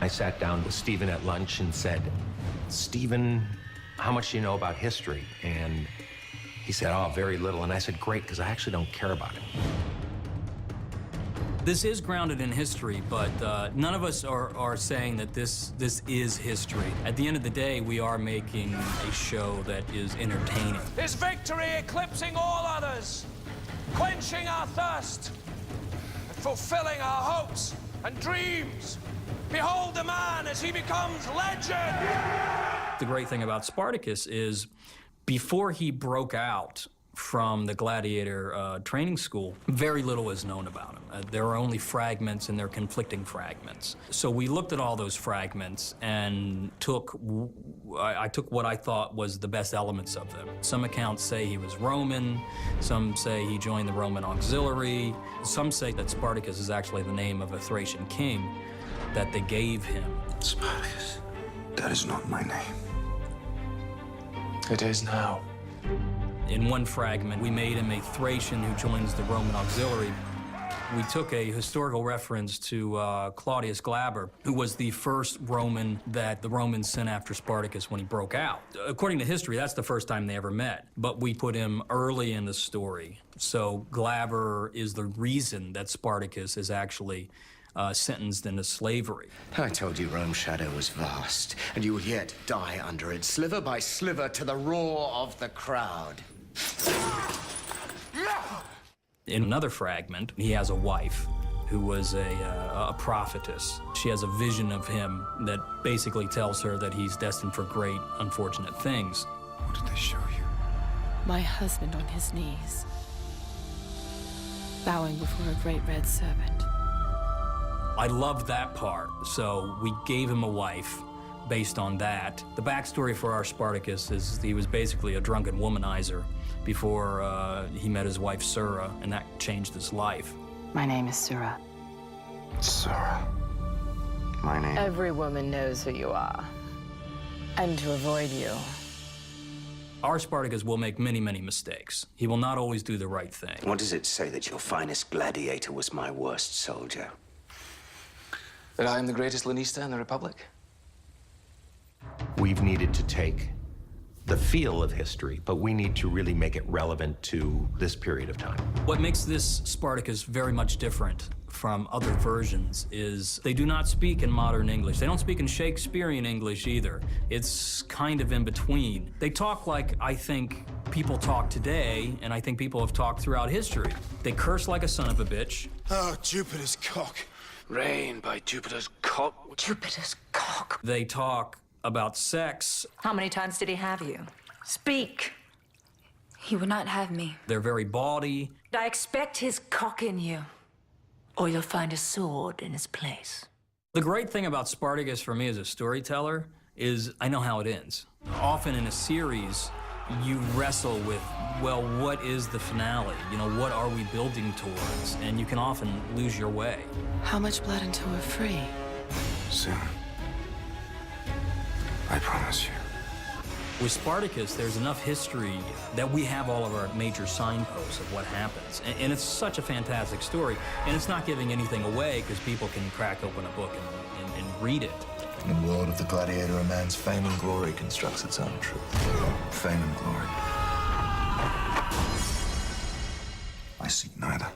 I sat down with Stephen at lunch and said, Stephen, how much do you know about history? And he said, oh, very little. And I said, great, because I actually don't care about it. This is grounded in history, but none of us are saying that this is history. At the end of the day, we are making a show that is entertaining. This victory eclipsing all others, quenching our thirst, and fulfilling our hopes and dreams. Behold the man as he becomes legend! The great thing about Spartacus is, before he broke out from the gladiator training school, very little is known about him. There are only fragments, and they're conflicting fragments. So we looked at all those fragments and I took what I thought was the best elements of them. Some accounts say he was Roman, some say he joined the Roman auxiliary, some say that Spartacus is actually the name of a Thracian king that they gave him. Spartacus, that is not my name. It is now. In one fragment, we made him a Thracian who joins the Roman auxiliary. We took a historical reference to Claudius Glaber, who was the first Roman that the Romans sent after Spartacus when he broke out. According to history, that's the first time they ever met, but we put him early in the story. So Glaber is the reason that Spartacus is actually sentenced into slavery. I told you Rome's shadow was vast, and you would yet die under it, sliver by sliver, to the roar of the crowd. In another fragment, he has a wife who was a prophetess. She has a vision of him that basically tells her that he's destined for great, unfortunate things. What did they show you? My husband on his knees, bowing before a great red serpent. I loved that part, so we gave him a wife based on that. The backstory for our Spartacus is he was basically a drunken womanizer before he met his wife, Sura, and that changed his life. My name is Sura. Sura. My name... Every woman knows who you are. And to avoid you. Our Spartacus will make many, many mistakes. He will not always do the right thing. What does it say that your finest gladiator was my worst soldier? That I am the greatest lanista in the Republic? We've needed to take the feel of history, but we need to really make it relevant to this period of time. What makes this Spartacus very much different from other versions is they do not speak in modern English. They don't speak in Shakespearean English either. It's kind of in between. They talk like I think people talk today, and I think people have talked throughout history. They curse like a son of a bitch. Oh, Jupiter's cock. Reigned by Jupiter's cock. Jupiter's cock. They talk about sex. How many times did he have you? Speak. He would not have me. They're very bawdy. I expect his cock in you, or you'll find a sword in his place. The great thing about Spartacus for me as a storyteller is I know how it ends. Often in a series, you wrestle with, well, what is the finale? You know, what are we building towards? And you can often lose your way. How much blood until we're free? Soon. I promise you. With Spartacus, there's enough history that we have all of our major signposts of what happens. And it's such a fantastic story. And it's not giving anything away because people can crack open a book and read it. In the world of the gladiator, a man's fame and glory constructs its own truth. Fame and glory. I seek neither.